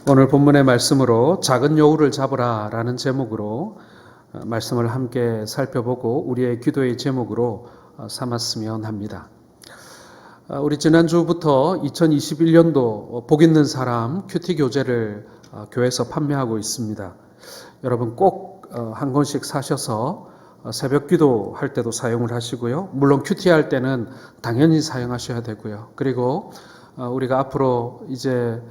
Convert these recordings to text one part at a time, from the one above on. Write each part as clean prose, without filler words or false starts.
오늘 본문의 말씀으로 작은 여우를 잡으라 라는 제목으로 말씀을 함께 살펴보고 우리의 기도의 제목으로 삼았으면 합니다. 우리 지난주부터 2021년도 복 있는 사람 큐티 교재를 교회에서 판매하고 있습니다. 여러분 꼭 한 권씩 사셔서 새벽 기도할 때도 사용을 하시고요. 물론 큐티 할 때는 당연히 사용하셔야 되고요. 그리고 우리가 앞으로 이제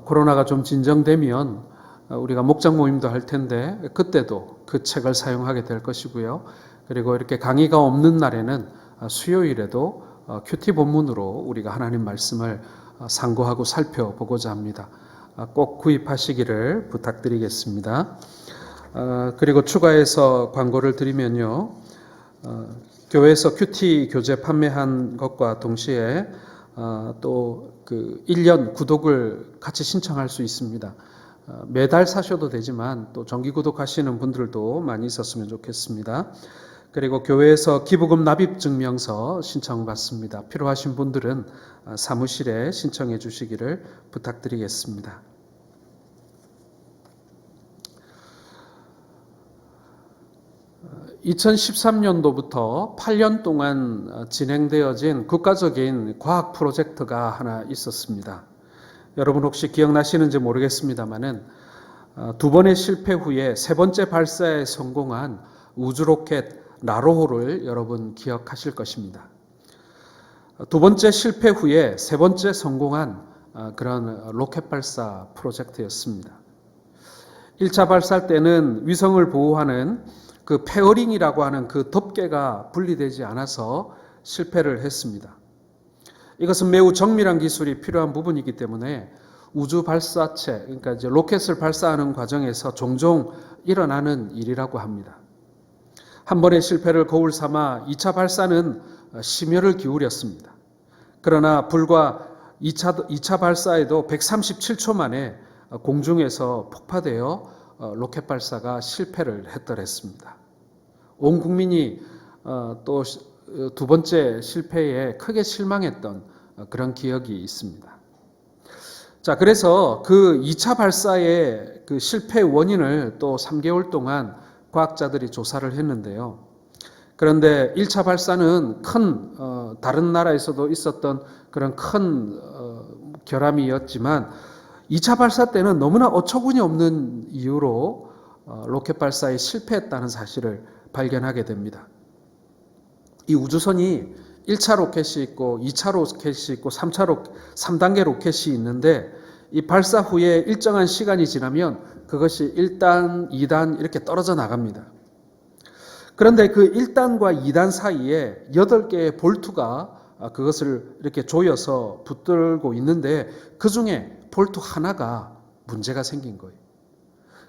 코로나가 좀 진정되면 우리가 목장 모임도 할 텐데 그때도 그 책을 사용하게 될 것이고요. 그리고 이렇게 강의가 없는 날에는 수요일에도 큐티 본문으로 우리가 하나님 말씀을 상고하고 살펴보고자 합니다. 꼭 구입하시기를 부탁드리겠습니다. 그리고 추가해서 광고를 드리면요. 교회에서 큐티 교재 판매한 것과 동시에 또 그 1년 구독을 같이 신청할 수 있습니다. 매달 사셔도 되지만 또 정기 구독하시는 분들도 많이 있었으면 좋겠습니다. 그리고 교회에서 기부금 납입 증명서 신청받습니다. 필요하신 분들은 사무실에 신청해 주시기를 부탁드리겠습니다. (2013년도부터) 8년 동안 진행되어진 국가적인 과학 프로젝트가 하나 있었습니다. 여러분 혹시 기억나시는지 모르겠습니다만은 두 번의 실패 후에 세 번째 발사에 성공한 우주 로켓 라로호를 여러분 기억하실 것입니다. 두 번째 실패 후에 세 번째 성공한 그런 로켓 발사 프로젝트였습니다. 1차 발사 때는 위성을 보호하는 그 페어링이라고 하는 그 덮개가 분리되지 않아서 실패를 했습니다. 이것은 매우 정밀한 기술이 필요한 부분이기 때문에 우주 발사체, 그러니까 이제 로켓을 발사하는 과정에서 종종 일어나는 일이라고 합니다. 한 번의 실패를 거울 삼아 2차 발사는 심혈을 기울였습니다. 그러나 불과 2차 발사에도 137초 만에 공중에서 폭파되어 로켓 발사가 실패를 했더랬습니다. 온 국민이 또 두 번째 실패에 크게 실망했던 그런 기억이 있습니다. 자, 그래서 그 2차 발사의 그 실패 원인을 또 3개월 동안 과학자들이 조사를 했는데요. 그런데 1차 발사는 큰 다른 나라에서도 있었던 그런 큰 결함이었지만 2차 발사 때는 너무나 어처구니 없는 이유로 로켓 발사에 실패했다는 사실을 발견하게 됩니다. 이 우주선이 1차 로켓이 있고 2차 로켓이 있고 3단계 로켓이 있는데 이 발사 후에 일정한 시간이 지나면 그것이 1단, 2단 이렇게 떨어져 나갑니다. 그런데 그 1단과 2단 사이에 8개의 볼트가 그것을 이렇게 조여서 붙들고 있는데 그 중에 볼트 하나가 문제가 생긴 거예요.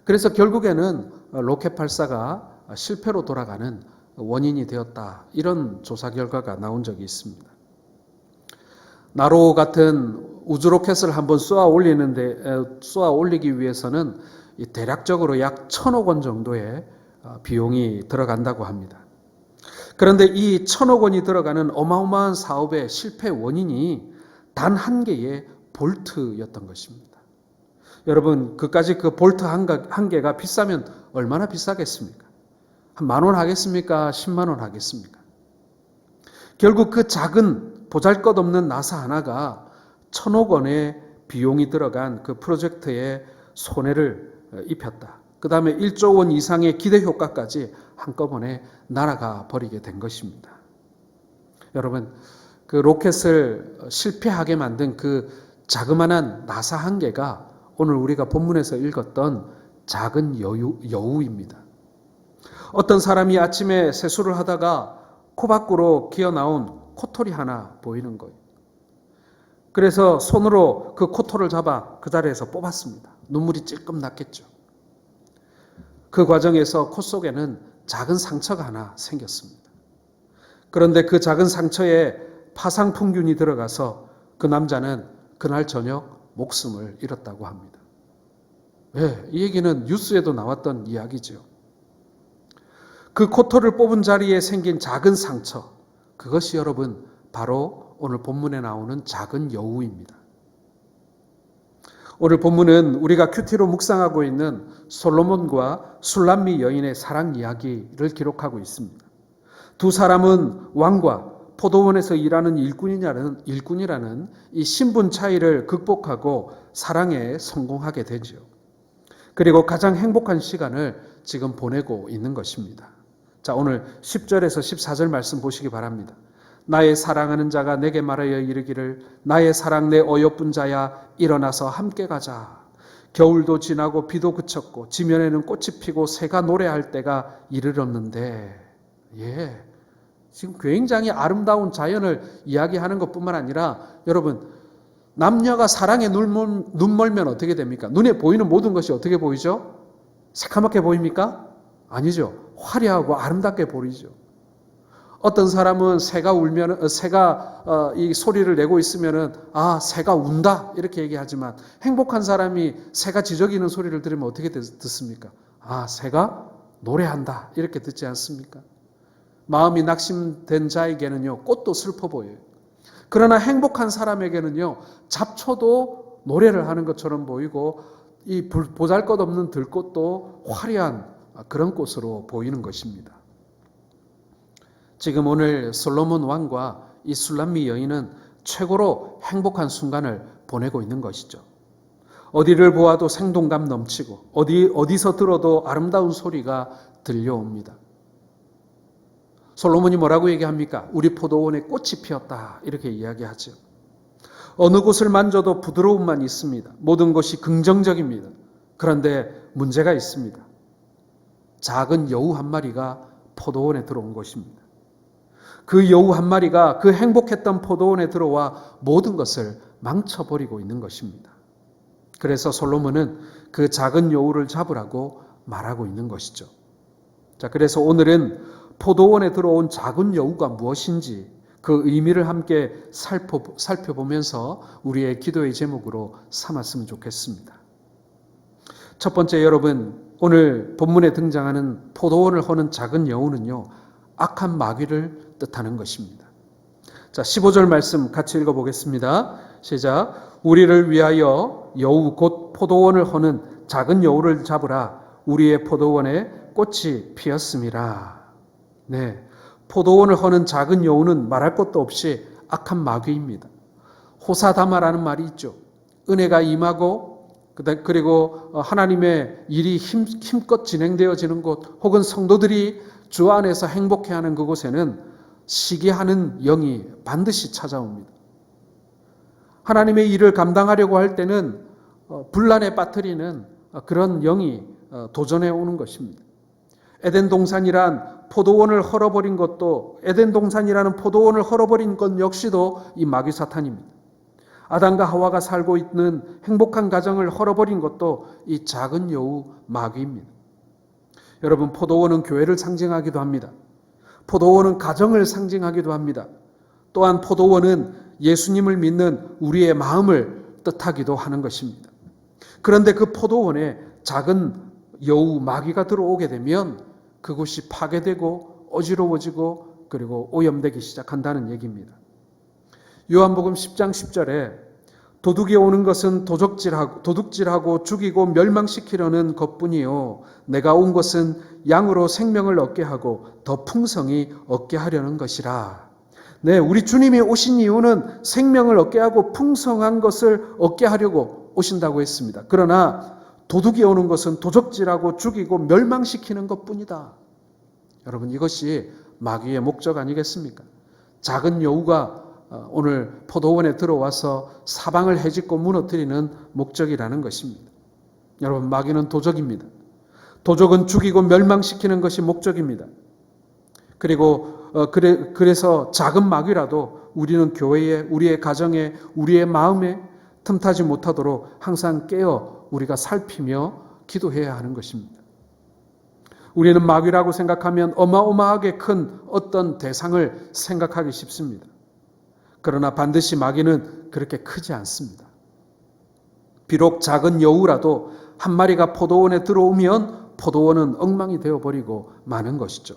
그래서 결국에는 로켓 발사가 실패로 돌아가는 원인이 되었다. 이런 조사 결과가 나온 적이 있습니다. 나로 같은 우주 로켓을 한번 쏘아 올리기 위해서는 대략적으로 약 1,000억 원 정도의 비용이 들어간다고 합니다. 그런데 이 1,000억 원이 들어가는 어마어마한 사업의 실패 원인이 단 한 개의 볼트였던 것입니다. 여러분, 그까지 그 볼트 한 개가 비싸면 얼마나 비싸겠습니까? 한 10,000원 하겠습니까? 10만 원 하겠습니까? 결국 그 작은 보잘것없는 나사 하나가 1,000억 원의 비용이 들어간 그 프로젝트에 손해를 입혔다. 그 다음에 1조 원 이상의 기대 효과까지 한꺼번에 날아가 버리게 된 것입니다. 여러분, 그 로켓을 실패하게 만든 그 자그마한 나사 한 개가 오늘 우리가 본문에서 읽었던 작은 여우입니다. 어떤 사람이 아침에 세수를 하다가 코 밖으로 기어나온 코털이 하나 보이는 거예요. 그래서 손으로 그 코털을 잡아 그 자리에서 뽑았습니다. 눈물이 찔끔 났겠죠. 그 과정에서 코 속에는 작은 상처가 하나 생겼습니다. 그런데 그 작은 상처에 파상풍균이 들어가서 그 남자는 그날 저녁 목숨을 잃었다고 합니다. 네, 이 얘기는 뉴스에도 나왔던 이야기죠. 그 코털을 뽑은 자리에 생긴 작은 상처, 그것이 여러분 바로 오늘 본문에 나오는 작은 여우입니다. 오늘 본문은 우리가 큐티로 묵상하고 있는 솔로몬과 술람미 여인의 사랑 이야기를 기록하고 있습니다. 두 사람은 왕과 포도원에서 일하는 일꾼이라는 이 신분 차이를 극복하고 사랑에 성공하게 되죠. 그리고 가장 행복한 시간을 지금 보내고 있는 것입니다. 자, 오늘 10절에서 14절 말씀 보시기 바랍니다. 나의 사랑하는 자가 내게 말하여 이르기를 나의 사랑 내 어여쁜 자야 일어나서 함께 가자. 겨울도 지나고 비도 그쳤고 지면에는 꽃이 피고 새가 노래할 때가 이르렀는데 지금 굉장히 아름다운 자연을 이야기하는 것뿐만 아니라 여러분 남녀가 사랑에 눈 멀면 어떻게 됩니까? 눈에 보이는 모든 것이 어떻게 보이죠? 새카맣게 보입니까? 아니죠. 화려하고 아름답게 보이죠. 어떤 사람은 새가 울면 새가 이 소리를 내고 있으면은 새가 운다 이렇게 얘기하지만 행복한 사람이 새가 지저귀는 소리를 들으면 어떻게 듣습니까? 새가 노래한다 이렇게 듣지 않습니까? 마음이 낙심된 자에게는요 꽃도 슬퍼 보여요. 그러나 행복한 사람에게는요 잡초도 노래를 하는 것처럼 보이고 이 보잘것없는 들꽃도 화려한 그런 꽃으로 보이는 것입니다. 지금 오늘 솔로몬 왕과 이 술람미 여인은 최고로 행복한 순간을 보내고 있는 것이죠. 어디를 보아도 생동감 넘치고 어디서 들어도 아름다운 소리가 들려옵니다. 솔로몬이 뭐라고 얘기합니까? 우리 포도원에 꽃이 피었다 이렇게 이야기하죠. 어느 곳을 만져도 부드러움만 있습니다. 모든 것이 긍정적입니다. 그런데 문제가 있습니다. 작은 여우 한 마리가 포도원에 들어온 것입니다. 그 여우 한 마리가 그 행복했던 포도원에 들어와 모든 것을 망쳐버리고 있는 것입니다. 그래서 솔로몬은 그 작은 여우를 잡으라고 말하고 있는 것이죠. 자, 그래서 오늘은 포도원에 들어온 작은 여우가 무엇인지 그 의미를 함께 살펴보면서 우리의 기도의 제목으로 삼았으면 좋겠습니다. 첫 번째 여러분, 오늘 본문에 등장하는 포도원을 허는 작은 여우는요, 악한 마귀를 뜻하는 것입니다. 자, 15절 말씀 같이 읽어보겠습니다. 시작. 우리를 위하여 여우 곧 포도원을 허는 작은 여우를 잡으라. 우리의 포도원에 꽃이 피었음이라. 네, 포도원을 허는 작은 여우는 말할 것도 없이 악한 마귀입니다. 호사다마라는 말이 있죠. 은혜가 임하고 그리고 하나님의 일이 힘껏 진행되어지는 곳 혹은 성도들이 주 안에서 행복해하는 그곳에는 시기하는 영이 반드시 찾아옵니다. 하나님의 일을 감당하려고 할 때는 분란에 빠뜨리는 그런 영이 도전해 오는 것입니다. 에덴 동산이란 포도원을 헐어버린 것도 에덴 동산이라는 포도원을 헐어버린 것 역시도 이 마귀 사탄입니다. 아담과 하와가 살고 있는 행복한 가정을 헐어버린 것도 이 작은 여우 마귀입니다. 여러분, 포도원은 교회를 상징하기도 합니다. 포도원은 가정을 상징하기도 합니다. 또한 포도원은 예수님을 믿는 우리의 마음을 뜻하기도 하는 것입니다. 그런데 그 포도원에 작은 여우 마귀가 들어오게 되면 그곳이 파괴되고 어지러워지고 그리고 오염되기 시작한다는 얘기입니다. 요한복음 10장 10절에 도둑이 오는 것은 도둑질하고 죽이고 멸망시키려는 것뿐이요 내가 온 것은 양으로 생명을 얻게 하고 더 풍성히 얻게 하려는 것이라. 네, 우리 주님이 오신 이유는 생명을 얻게 하고 풍성한 것을 얻게 하려고 오신다고 했습니다. 그러나 도둑이 오는 것은 도적질하고 죽이고 멸망시키는 것뿐이다. 여러분, 이것이 마귀의 목적 아니겠습니까? 작은 여우가 오늘 포도원에 들어와서 사방을 헤집고 무너뜨리는 목적이라는 것입니다. 여러분, 마귀는 도적입니다. 도적은 죽이고 멸망시키는 것이 목적입니다. 그래서 작은 마귀라도 우리는 교회에, 우리의 가정에, 우리의 마음에 틈타지 못하도록 항상 깨어 우리가 살피며 기도해야 하는 것입니다. 우리는 마귀라고 생각하면 어마어마하게 큰 어떤 대상을 생각하기 쉽습니다. 그러나 반드시 마귀는 그렇게 크지 않습니다. 비록 작은 여우라도 한 마리가 포도원에 들어오면 포도원은 엉망이 되어버리고 마는 것이죠.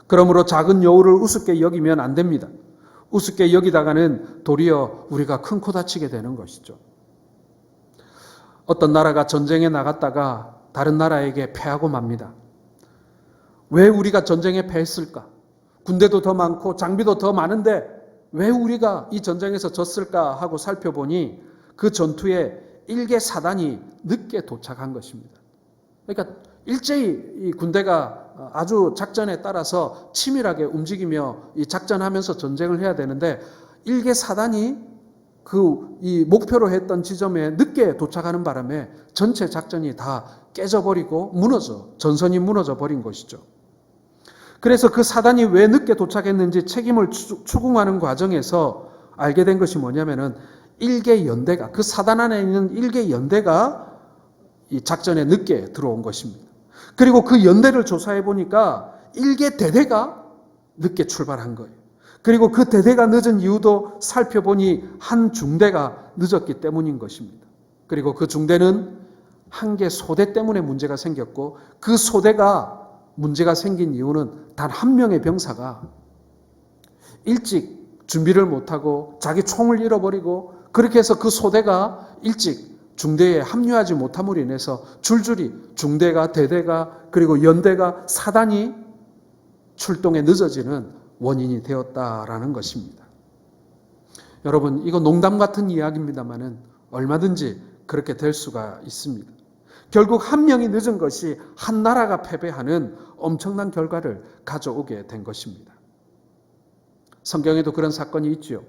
그러므로 작은 여우를 우습게 여기면 안 됩니다. 우습게 여기다가는 도리어 우리가 큰 코 다치게 되는 것이죠. 어떤 나라가 전쟁에 나갔다가 다른 나라에게 패하고 맙니다. 왜 우리가 전쟁에 패했을까? 군대도 더 많고 장비도 더 많은데 왜 우리가 이 전쟁에서 졌을까 하고 살펴보니 그 전투에 일개 사단이 늦게 도착한 것입니다. 그러니까 일제히 이 군대가 아주 작전에 따라서 치밀하게 움직이며 이 작전하면서 전쟁을 해야 되는데 일개 사단이 이 목표로 했던 지점에 늦게 도착하는 바람에 전체 작전이 다 깨져버리고 전선이 무너져 버린 것이죠. 그래서 그 사단이 왜 늦게 도착했는지 책임을 추궁하는 과정에서 알게 된 것이 뭐냐면은 일개 연대가, 그 사단 안에 있는 일개 연대가 이 작전에 늦게 들어온 것입니다. 그리고 그 연대를 조사해 보니까 일개 대대가 늦게 출발한 거예요. 그리고 그 대대가 늦은 이유도 살펴보니 한 중대가 늦었기 때문인 것입니다. 그리고 그 중대는 한 개 소대 때문에 문제가 생겼고 그 소대가 문제가 생긴 이유는 단 한 명의 병사가 일찍 준비를 못하고 자기 총을 잃어버리고 그렇게 해서 그 소대가 일찍 중대에 합류하지 못함으로 인해서 줄줄이 중대가, 대대가, 그리고 연대가, 사단이 출동에 늦어지는 원인이 되었다라는 것입니다. 여러분, 이거 농담 같은 이야기입니다만은 얼마든지 그렇게 될 수가 있습니다. 결국 한 명이 늦은 것이 한 나라가 패배하는 엄청난 결과를 가져오게 된 것입니다. 성경에도 그런 사건이 있지요.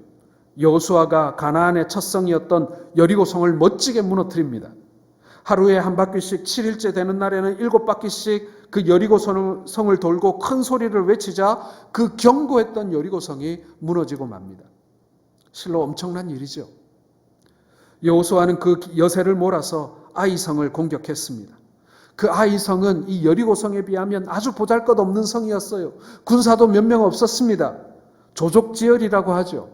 여호수아가 가나안의 첫 성이었던 여리고성을 멋지게 무너뜨립니다. 하루에 한 바퀴씩 7일째 되는 날에는 7바퀴씩 그 여리고성을 돌고 큰 소리를 외치자 그 견고했던 여리고성이 무너지고 맙니다. 실로 엄청난 일이죠. 여호수아는 그 여세를 몰아서 아이성을 공격했습니다. 그 아이성은 이 여리고성에 비하면 아주 보잘것없는 성이었어요. 군사도 몇 명 없었습니다. 조족지혈이라고 하죠.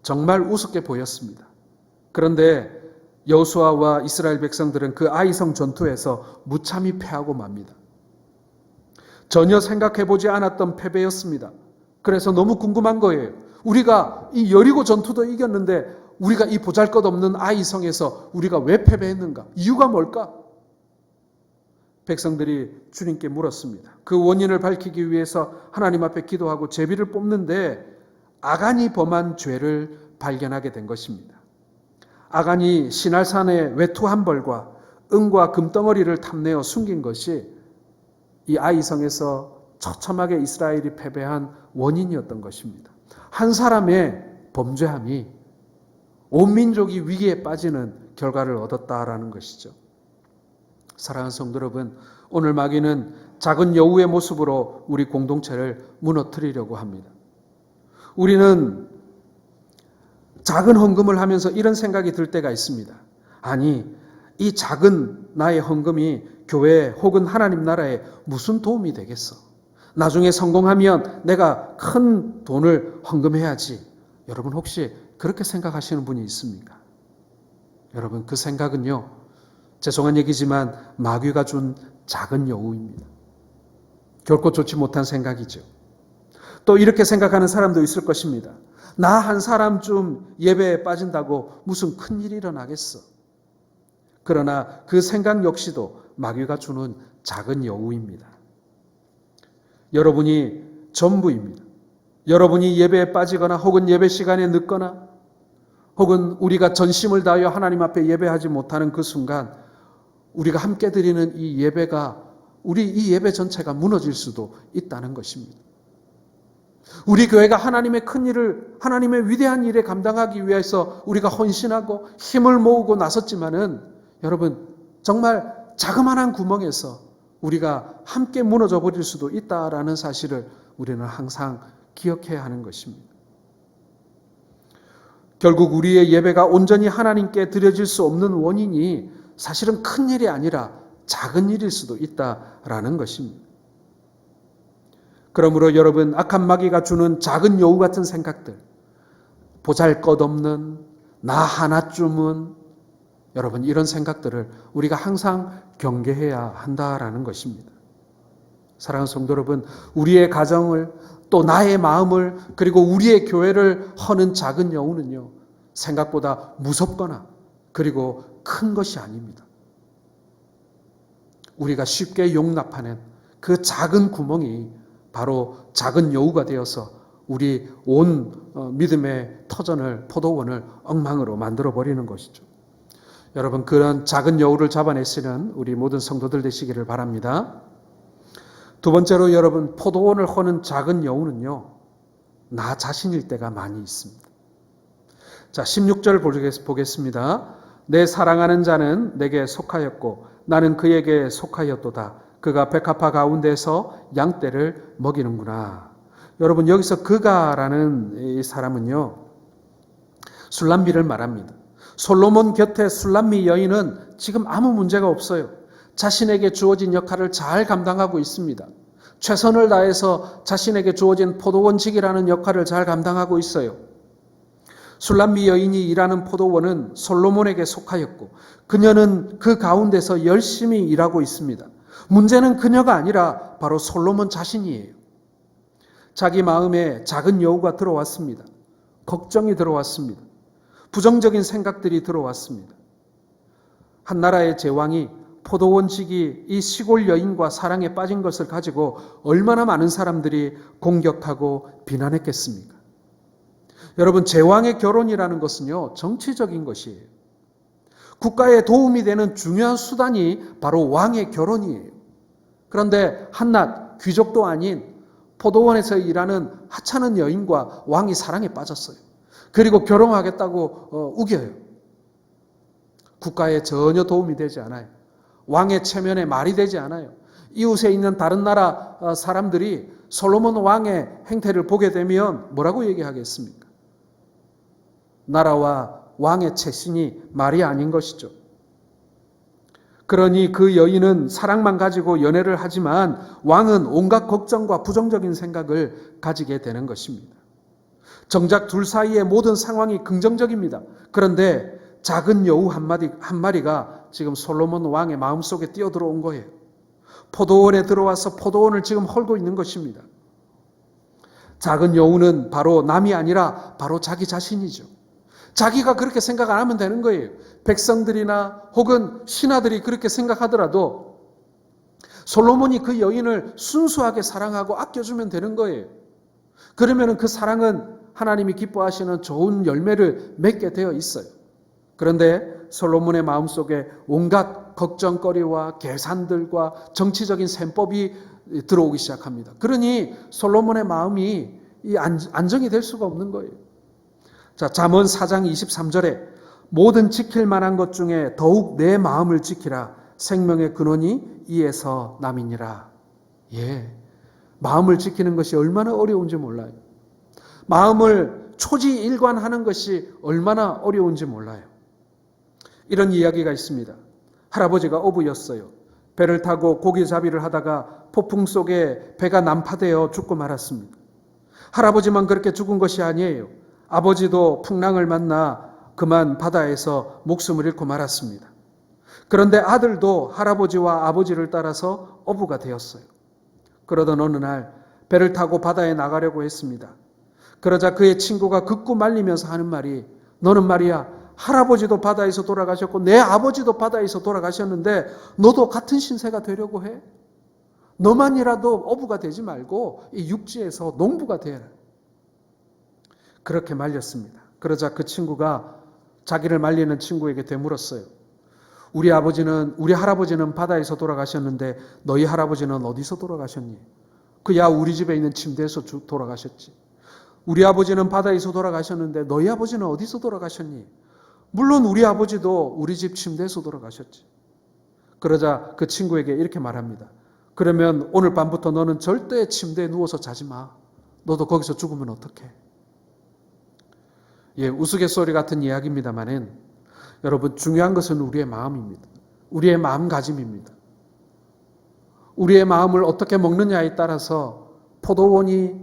정말 우습게 보였습니다. 그런데 여호수아와 이스라엘 백성들은 그 아이성 전투에서 무참히 패하고 맙니다. 전혀 생각해보지 않았던 패배였습니다. 그래서 너무 궁금한 거예요. 우리가 이 여리고 전투도 이겼는데 우리가 이 보잘것없는 아이성에서 우리가 왜 패배했는가? 이유가 뭘까? 백성들이 주님께 물었습니다. 그 원인을 밝히기 위해서 하나님 앞에 기도하고 제비를 뽑는데 아간이 범한 죄를 발견하게 된 것입니다. 아간이 시날산의 외투 한 벌과 은과 금덩어리를 탐내어 숨긴 것이 이 아이성에서 처참하게 이스라엘이 패배한 원인이었던 것입니다. 한 사람의 범죄함이 온 민족이 위기에 빠지는 결과를 얻었다라는 것이죠. 사랑하는 성도 여러분, 오늘 마귀는 작은 여우의 모습으로 우리 공동체를 무너뜨리려고 합니다. 우리는 작은 헌금을 하면서 이런 생각이 들 때가 있습니다. 아니, 이 작은 나의 헌금이 교회에 혹은 하나님 나라에 무슨 도움이 되겠어? 나중에 성공하면 내가 큰 돈을 헌금해야지. 여러분 혹시 그렇게 생각하시는 분이 있습니까? 여러분 그 생각은요, 죄송한 얘기지만 마귀가 준 작은 여우입니다. 결코 좋지 못한 생각이죠. 또 이렇게 생각하는 사람도 있을 것입니다. 나 한 사람 좀 예배에 빠진다고 무슨 큰일이 일어나겠어. 그러나 그 생각 역시도 마귀가 주는 작은 여우입니다. 여러분이 전부입니다. 여러분이 예배에 빠지거나 혹은 예배 시간에 늦거나 혹은 우리가 전심을 다하여 하나님 앞에 예배하지 못하는 그 순간 우리가 함께 드리는 이 예배가 우리 이 예배 전체가 무너질 수도 있다는 것입니다. 우리 교회가 하나님의 큰 일을 하나님의 위대한 일에 감당하기 위해서 우리가 헌신하고 힘을 모으고 나섰지만은 여러분 정말 자그마한 구멍에서 우리가 함께 무너져 버릴 수도 있다라는 사실을 우리는 항상 기억해야 하는 것입니다. 결국 우리의 예배가 온전히 하나님께 드려질 수 없는 원인이 사실은 큰 일이 아니라 작은 일일 수도 있다라는 것입니다. 그러므로 여러분, 악한 마귀가 주는 작은 여우 같은 생각들, 보잘것없는 나 하나쯤은, 여러분 이런 생각들을 우리가 항상 경계해야 한다라는 것입니다. 사랑하는 성도 여러분, 우리의 가정을 또 나의 마음을 그리고 우리의 교회를 허는 작은 여우는요, 생각보다 무섭거나 그리고 큰 것이 아닙니다. 우리가 쉽게 용납하는 그 작은 구멍이 바로 작은 여우가 되어서 우리 온 믿음의 터전을, 포도원을 엉망으로 만들어버리는 것이죠. 여러분, 그런 작은 여우를 잡아내시는 우리 모든 성도들 되시기를 바랍니다. 두 번째로 여러분, 포도원을 허는 작은 여우는요, 나 자신일 때가 많이 있습니다. 자, 16절 보겠습니다. 내 사랑하는 자는 내게 속하였고 나는 그에게 속하였도다. 그가 백합화 가운데서 양떼를 먹이는구나. 여러분, 여기서 그가라는 이 사람은요, 술람미를 말합니다. 솔로몬 곁에 술람미 여인은 지금 아무 문제가 없어요. 자신에게 주어진 역할을 잘 감당하고 있습니다. 최선을 다해서 자신에게 주어진 포도원직이라는 역할을 잘 감당하고 있어요. 술람미 여인이 일하는 포도원은 솔로몬에게 속하였고 그녀는 그 가운데서 열심히 일하고 있습니다. 문제는 그녀가 아니라 바로 솔로몬 자신이에요. 자기 마음에 작은 여우가 들어왔습니다. 걱정이 들어왔습니다. 부정적인 생각들이 들어왔습니다. 한 나라의 제왕이 포도원직이 이 시골 여인과 사랑에 빠진 것을 가지고 얼마나 많은 사람들이 공격하고 비난했겠습니까? 여러분, 제왕의 결혼이라는 것은요, 정치적인 것이에요. 국가에 도움이 되는 중요한 수단이 바로 왕의 결혼이에요. 그런데 한낱 귀족도 아닌 포도원에서 일하는 하찮은 여인과 왕이 사랑에 빠졌어요. 그리고 결혼하겠다고 우겨요. 국가에 전혀 도움이 되지 않아요. 왕의 체면에 말이 되지 않아요. 이웃에 있는 다른 나라 사람들이 솔로몬 왕의 행태를 보게 되면 뭐라고 얘기하겠습니까? 나라와 왕의 체신이 말이 아닌 것이죠. 그러니 그 여인은 사랑만 가지고 연애를 하지만 왕은 온갖 걱정과 부정적인 생각을 가지게 되는 것입니다. 정작 둘 사이의 모든 상황이 긍정적입니다. 그런데 작은 여우 한 마리가 지금 솔로몬 왕의 마음속에 뛰어들어온 거예요. 포도원에 들어와서 포도원을 지금 헐고 있는 것입니다. 작은 여우는 바로 남이 아니라 바로 자기 자신이죠. 자기가 그렇게 생각 안 하면 되는 거예요. 백성들이나 혹은 신하들이 그렇게 생각하더라도 솔로몬이 그 여인을 순수하게 사랑하고 아껴주면 되는 거예요. 그러면 그 사랑은 하나님이 기뻐하시는 좋은 열매를 맺게 되어 있어요. 그런데 솔로몬의 마음속에 온갖 걱정거리와 계산들과 정치적인 셈법이 들어오기 시작합니다. 그러니 솔로몬의 마음이 안정이 될 수가 없는 거예요. 자, 잠언 4장 23절에 모든 지킬 만한 것 중에 더욱 내 마음을 지키라. 생명의 근원이 이에서 남이니라. 예, 마음을 지키는 것이 얼마나 어려운지 몰라요. 마음을 초지일관하는 것이 얼마나 어려운지 몰라요. 이런 이야기가 있습니다. 할아버지가 어부였어요. 배를 타고 고기잡이를 하다가 폭풍 속에 배가 난파되어 죽고 말았습니다. 할아버지만 그렇게 죽은 것이 아니에요. 아버지도 풍랑을 만나 그만 바다에서 목숨을 잃고 말았습니다. 그런데 아들도 할아버지와 아버지를 따라서 어부가 되었어요. 그러던 어느 날 배를 타고 바다에 나가려고 했습니다. 그러자 그의 친구가 극구 말리면서 하는 말이, 너는 말이야 할아버지도 바다에서 돌아가셨고 내 아버지도 바다에서 돌아가셨는데 너도 같은 신세가 되려고 해? 너만이라도 어부가 되지 말고 이 육지에서 농부가 되라. 그렇게 말렸습니다. 그러자 그 친구가 자기를 말리는 친구에게 되물었어요. 우리 할아버지는 바다에서 돌아가셨는데 너희 할아버지는 어디서 돌아가셨니? 그야 우리 집에 있는 침대에서 돌아가셨지. 우리 아버지는 바다에서 돌아가셨는데 너희 아버지는 어디서 돌아가셨니? 물론 우리 아버지도 우리 집 침대에서 돌아가셨지. 그러자 그 친구에게 이렇게 말합니다. 그러면 오늘 밤부터 너는 절대 침대에 누워서 자지 마. 너도 거기서 죽으면 어떡해? 예, 우스갯소리 같은 이야기입니다만은 여러분, 중요한 것은 우리의 마음입니다. 우리의 마음가짐입니다. 우리의 마음을 어떻게 먹느냐에 따라서 포도원이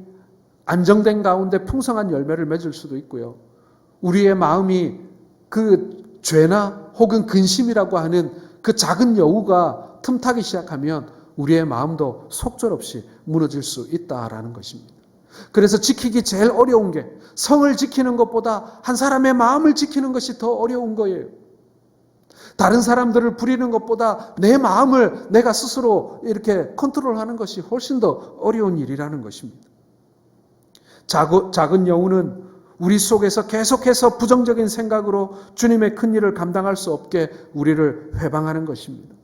안정된 가운데 풍성한 열매를 맺을 수도 있고요. 우리의 마음이 그 죄나 혹은 근심이라고 하는 그 작은 여우가 틈타기 시작하면 우리의 마음도 속절없이 무너질 수 있다라는 것입니다. 그래서 지키기 제일 어려운 게 성을 지키는 것보다 한 사람의 마음을 지키는 것이 더 어려운 거예요. 다른 사람들을 부리는 것보다 내 마음을 내가 스스로 이렇게 컨트롤하는 것이 훨씬 더 어려운 일이라는 것입니다. 작은 여우는 우리 속에서 계속해서 부정적인 생각으로 주님의 큰 일을 감당할 수 없게 우리를 회방하는 것입니다.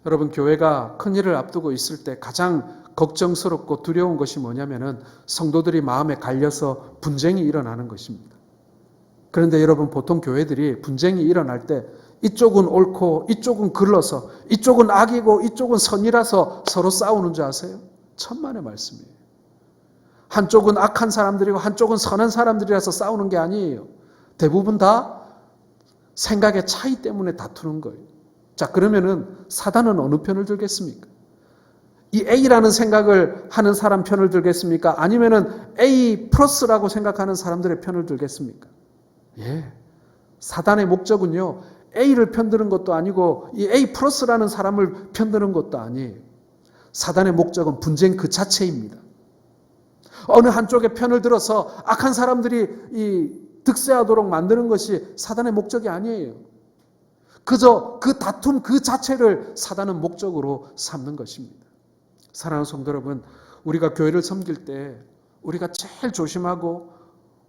여러분, 교회가 큰 일을 앞두고 있을 때 가장 걱정스럽고 두려운 것이 뭐냐면은 성도들이 마음에 갈려서 분쟁이 일어나는 것입니다. 그런데 여러분, 보통 교회들이 분쟁이 일어날 때 이쪽은 옳고 이쪽은 글러서 이쪽은 악이고 이쪽은 선이라서 서로 싸우는 줄 아세요? 천만의 말씀이에요. 한쪽은 악한 사람들이고 한쪽은 선한 사람들이라서 싸우는 게 아니에요. 대부분 다 생각의 차이 때문에 다투는 거예요. 자, 그러면은 사단은 어느 편을 들겠습니까? 이 A라는 생각을 하는 사람 편을 들겠습니까? 아니면은 A 플러스라고 생각하는 사람들의 편을 들겠습니까? 예. 사단의 목적은요, A를 편드는 것도 아니고 이 A 플러스라는 사람을 편드는 것도 아니에요. 사단의 목적은 분쟁 그 자체입니다. 어느 한쪽의 편을 들어서 악한 사람들이 이 득세하도록 만드는 것이 사단의 목적이 아니에요. 그저 그 다툼 그 자체를 사단은 목적으로 삼는 것입니다. 사랑하는 성도 여러분, 우리가 교회를 섬길 때 우리가 제일 조심하고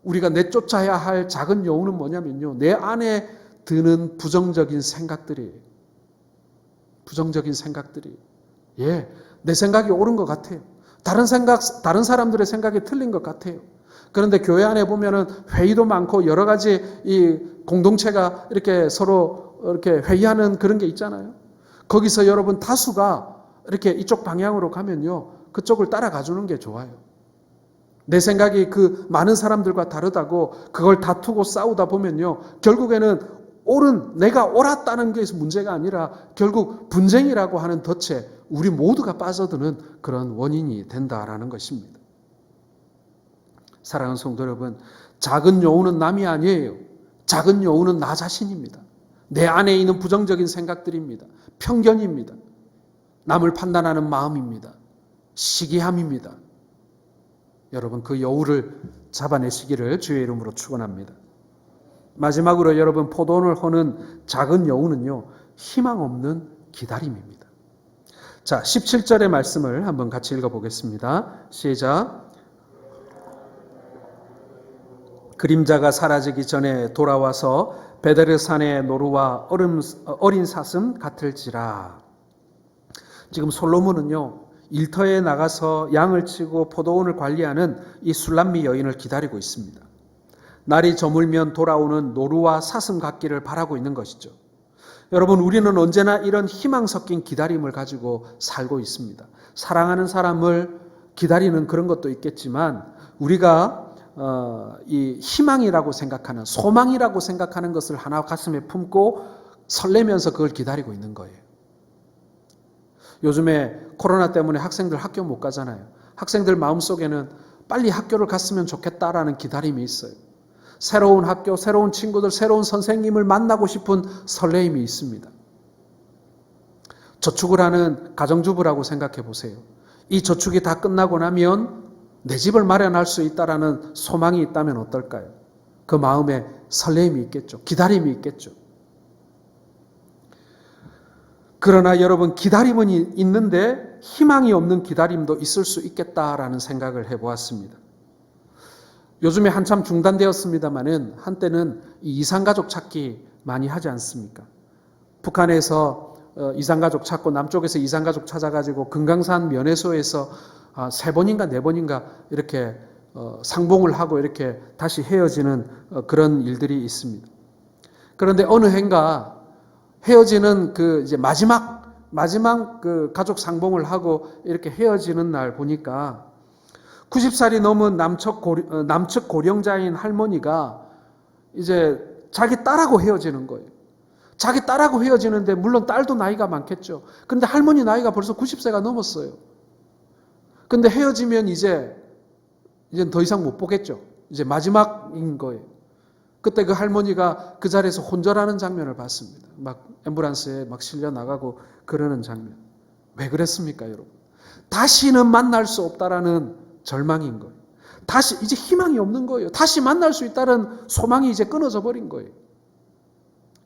우리가 내쫓아야 할 작은 여우는 뭐냐면요, 내 안에 드는 부정적인 생각들이에요. 부정적인 사람들이. 예, 내 생각이 옳은 것 같아요. 다른 사람들의 생각이 틀린 것 같아요. 그런데 교회 안에 보면은 회의도 많고 여러 가지 이 공동체가 이렇게 서로 이렇게 회의하는 그런 게 있잖아요. 거기서 여러분 다수가 이렇게 이쪽 방향으로 가면요, 그쪽을 따라가 주는 게 좋아요. 내 생각이 그 많은 사람들과 다르다고 그걸 다투고 싸우다 보면요, 결국에는 내가 옳았다는 게 문제가 아니라 결국 분쟁이라고 하는 덫에 우리 모두가 빠져드는 그런 원인이 된다라는 것입니다. 사랑하는 성도 여러분, 작은 여우는 남이 아니에요. 작은 여우는 나 자신입니다. 내 안에 있는 부정적인 생각들입니다. 편견입니다. 남을 판단하는 마음입니다. 시기함입니다. 여러분, 그 여우를 잡아내시기를 주의 이름으로 축원합니다. 마지막으로 여러분, 포도원을 허는 작은 여우는요, 희망 없는 기다림입니다. 자, 17절의 말씀을 한번 같이 읽어보겠습니다. 시작. 그림자가 사라지기 전에 돌아와서 베데르산의 노루와 어린 사슴 같을지라. 지금 솔로몬은요, 일터에 나가서 양을 치고 포도원을 관리하는 이 술람미 여인을 기다리고 있습니다. 날이 저물면 돌아오는 노루와 사슴 같기를 바라고 있는 것이죠. 여러분, 우리는 언제나 이런 희망 섞인 기다림을 가지고 살고 있습니다. 사랑하는 사람을 기다리는 그런 것도 있겠지만 우리가 이 희망이라고 생각하는, 소망이라고 생각하는 것을 하나 가슴에 품고 설레면서 그걸 기다리고 있는 거예요. 요즘에 코로나 때문에 학생들 학교 못 가잖아요. 학생들 마음속에는 빨리 학교를 갔으면 좋겠다라는 기다림이 있어요. 새로운 학교, 새로운 친구들, 새로운 선생님을 만나고 싶은 설레임이 있습니다. 저축을 하는 가정주부라고 생각해 보세요. 이 저축이 다 끝나고 나면 내 집을 마련할 수 있다라는 소망이 있다면 어떨까요? 그 마음에 설레임이 있겠죠. 기다림이 있겠죠. 그러나 여러분, 기다림은 있는데 희망이 없는 기다림도 있을 수 있겠다라는 생각을 해보았습니다. 요즘에 한참 중단되었습니다마는 한때는 이산가족 찾기 많이 하지 않습니까? 북한에서 이산가족 찾고 남쪽에서 이산가족 찾아가지고 금강산 면회소에서 3번인가 4번인가 이렇게 상봉을 하고 이렇게 다시 헤어지는 그런 일들이 있습니다. 그런데 어느 해인가 헤어지는 그 이제 마지막 그 가족 상봉을 하고 이렇게 헤어지는 날 보니까 90살이 넘은 남측 고령자인 할머니가 이제 자기 딸하고 헤어지는 거예요. 자기 딸하고 헤어지는데 물론 딸도 나이가 많겠죠. 그런데 할머니 나이가 벌써 90세가 넘었어요. 근데 헤어지면 이제 더 이상 못 보겠죠. 이제 마지막인 거예요. 그때 그 할머니가 그 자리에서 혼절하는 장면을 봤습니다. 막 앰뷸런스에 막 실려 나가고 그러는 장면. 왜 그랬습니까, 여러분? 다시는 만날 수 없다라는 절망인 거예요. 다시 이제 희망이 없는 거예요. 다시 만날 수 있다는 소망이 이제 끊어져 버린 거예요.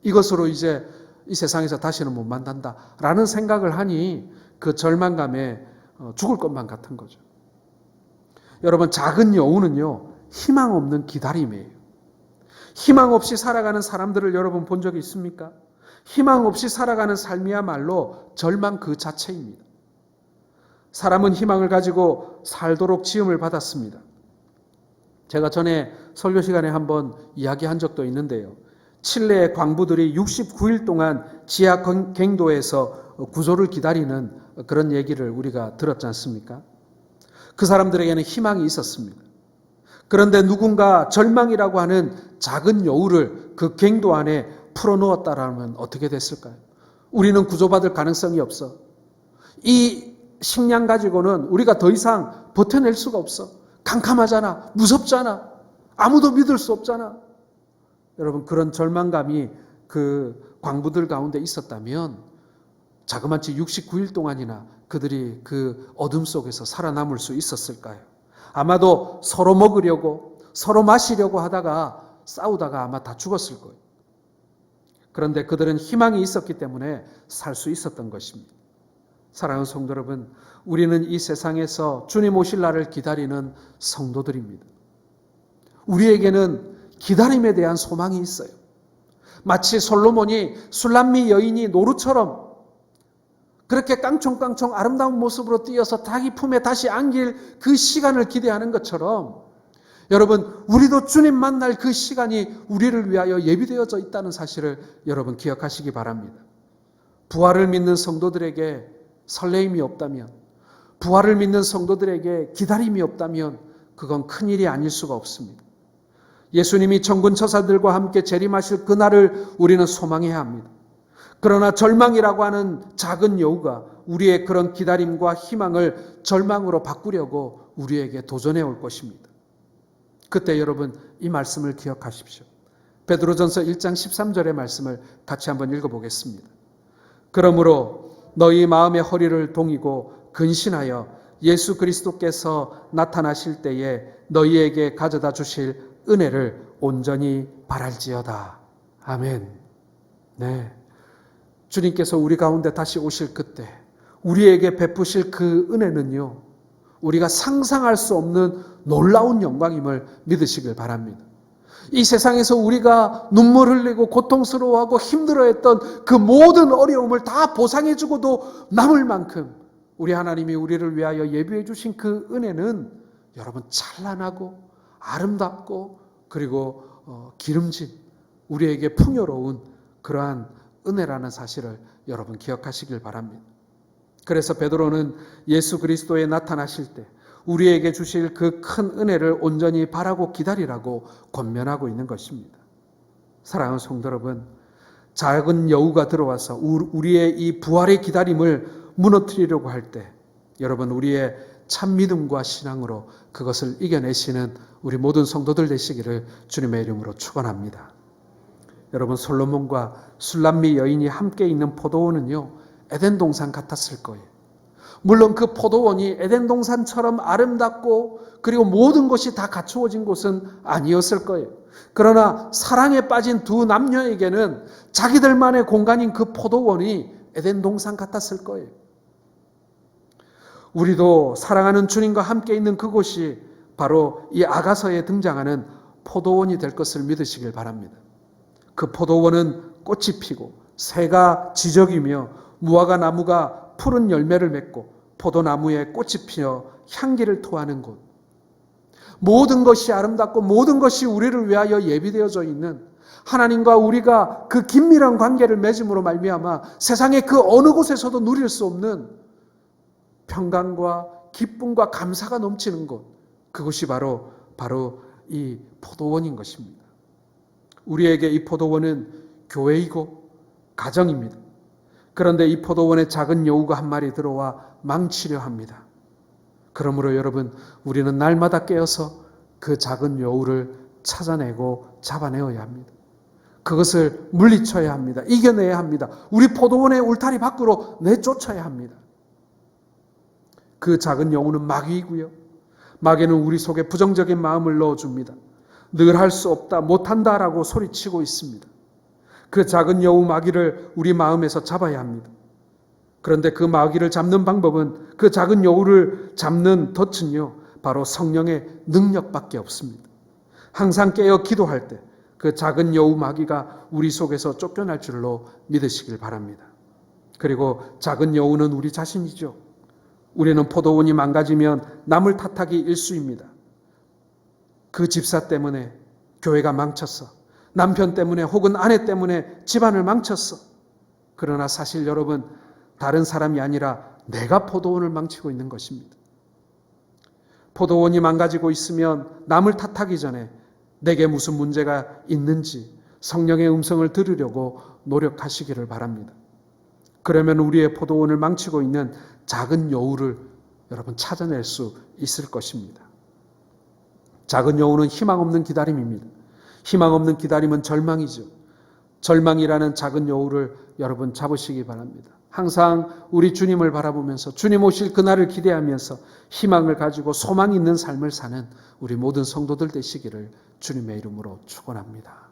이것으로 이제 이 세상에서 다시는 못 만난다라는 생각을 하니 그 절망감에 죽을 것만 같은 거죠. 여러분, 작은 여우는요, 희망 없는 기다림이에요. 희망 없이 살아가는 사람들을 여러분 본 적이 있습니까? 희망 없이 살아가는 삶이야말로 절망 그 자체입니다. 사람은 희망을 가지고 살도록 지음을 받았습니다. 제가 전에 설교 시간에 한번 이야기한 적도 있는데요. 칠레의 광부들이 69일 동안 지하 갱도에서 구조를 기다리는 그런 얘기를 우리가 들었지 않습니까? 그 사람들에게는 희망이 있었습니다. 그런데 누군가 절망이라고 하는 작은 여우를 그 갱도 안에 풀어놓았다라면 어떻게 됐을까요? 우리는 구조받을 가능성이 없어. 이 식량 가지고는 우리가 더 이상 버텨낼 수가 없어. 캄캄하잖아. 무섭잖아. 아무도 믿을 수 없잖아. 여러분, 그런 절망감이 그 광부들 가운데 있었다면 자그마치 69일 동안이나 그들이 그 어둠 속에서 살아남을 수 있었을까요? 아마도 서로 먹으려고, 서로 마시려고 하다가 싸우다가 아마 다 죽었을 거예요. 그런데 그들은 희망이 있었기 때문에 살 수 있었던 것입니다. 사랑하는 성도 여러분, 우리는 이 세상에서 주님 오실 날을 기다리는 성도들입니다. 우리에게는 기다림에 대한 소망이 있어요. 마치 솔로몬이 술람미 여인이 노루처럼 그렇게 깡총깡총 아름다운 모습으로 뛰어서 자기 품에 다시 안길 그 시간을 기대하는 것처럼 여러분, 우리도 주님 만날 그 시간이 우리를 위하여 예비되어져 있다는 사실을 여러분 기억하시기 바랍니다. 부활을 믿는 성도들에게 설레임이 없다면, 부활을 믿는 성도들에게 기다림이 없다면 그건 큰일이 아닐 수가 없습니다. 예수님이 천군 천사들과 함께 재림하실 그날을 우리는 소망해야 합니다. 그러나 절망이라고 하는 작은 여우가 우리의 그런 기다림과 희망을 절망으로 바꾸려고 우리에게 도전해 올 것입니다. 그때 여러분 이 말씀을 기억하십시오. 베드로전서 1장 13절의 말씀을 같이 한번 읽어보겠습니다. 그러므로 너희 마음의 허리를 동이고 근신하여 예수 그리스도께서 나타나실 때에 너희에게 가져다 주실 은혜를 온전히 바랄지어다. 아멘. 네. 주님께서 우리 가운데 다시 오실 그때 우리에게 베푸실 그 은혜는요, 우리가 상상할 수 없는 놀라운 영광임을 믿으시길 바랍니다. 이 세상에서 우리가 눈물 흘리고 고통스러워하고 힘들어했던 그 모든 어려움을 다 보상해주고도 남을 만큼 우리 하나님이 우리를 위하여 예비해 주신 그 은혜는 여러분 찬란하고 아름답고 그리고 기름진 우리에게 풍요로운 그러한 은혜라는 사실을 여러분 기억하시길 바랍니다. 그래서 베드로는 예수 그리스도에 나타나실 때 우리에게 주실 그 큰 은혜를 온전히 바라고 기다리라고 권면하고 있는 것입니다. 사랑하는 성도 여러분, 작은 여우가 들어와서 우리의 이 부활의 기다림을 무너뜨리려고 할 때 여러분 우리의 참 믿음과 신앙으로 그것을 이겨내시는 우리 모든 성도들 되시기를 주님의 이름으로 축원합니다. 여러분, 솔로몬과 술람미 여인이 함께 있는 포도원은요, 에덴 동산 같았을 거예요. 물론 그 포도원이 에덴 동산처럼 아름답고 그리고 모든 것이 다 갖추어진 곳은 아니었을 거예요. 그러나 사랑에 빠진 두 남녀에게는 자기들만의 공간인 그 포도원이 에덴 동산 같았을 거예요. 우리도 사랑하는 주님과 함께 있는 그곳이 바로 이 아가서에 등장하는 포도원이 될 것을 믿으시길 바랍니다. 그 포도원은 꽃이 피고 새가 지저귀며 무화과 나무가 푸른 열매를 맺고 포도나무에 꽃이 피어 향기를 토하는 곳. 모든 것이 아름답고 모든 것이 우리를 위하여 예비되어져 있는 하나님과 우리가 그 긴밀한 관계를 맺음으로 말미암아 세상의 그 어느 곳에서도 누릴 수 없는 평강과 기쁨과 감사가 넘치는 곳. 그것이 바로 이 포도원인 것입니다. 우리에게 이 포도원은 교회이고 가정입니다. 그런데 이 포도원에 작은 여우가 한 마리 들어와 망치려 합니다. 그러므로 여러분, 우리는 날마다 깨어서 그 작은 여우를 찾아내고 잡아내어야 합니다. 그것을 물리쳐야 합니다. 이겨내야 합니다. 우리 포도원의 울타리 밖으로 내쫓아야 합니다. 그 작은 여우는 마귀이고요. 마귀는 우리 속에 부정적인 마음을 넣어줍니다. 늘 할 수 없다, 못한다라고 소리치고 있습니다. 그 작은 여우 마귀를 우리 마음에서 잡아야 합니다. 그런데 그 마귀를 잡는 방법은, 그 작은 여우를 잡는 덫은요, 바로 성령의 능력밖에 없습니다. 항상 깨어 기도할 때 그 작은 여우 마귀가 우리 속에서 쫓겨날 줄로 믿으시길 바랍니다. 그리고 작은 여우는 우리 자신이죠. 우리는 포도원이 망가지면 남을 탓하기 일쑤입니다. 그 집사 때문에 교회가 망쳤어. 남편 때문에 혹은 아내 때문에 집안을 망쳤어. 그러나 사실 여러분, 다른 사람이 아니라 내가 포도원을 망치고 있는 것입니다. 포도원이 망가지고 있으면 남을 탓하기 전에 내게 무슨 문제가 있는지 성령의 음성을 들으려고 노력하시기를 바랍니다. 그러면 우리의 포도원을 망치고 있는 작은 여우를 여러분 찾아낼 수 있을 것입니다. 작은 여우는 희망 없는 기다림입니다. 희망 없는 기다림은 절망이죠. 절망이라는 작은 여우를 여러분 잡으시기 바랍니다. 항상 우리 주님을 바라보면서 주님 오실 그날을 기대하면서 희망을 가지고 소망 있는 삶을 사는 우리 모든 성도들 되시기를 주님의 이름으로 축원합니다.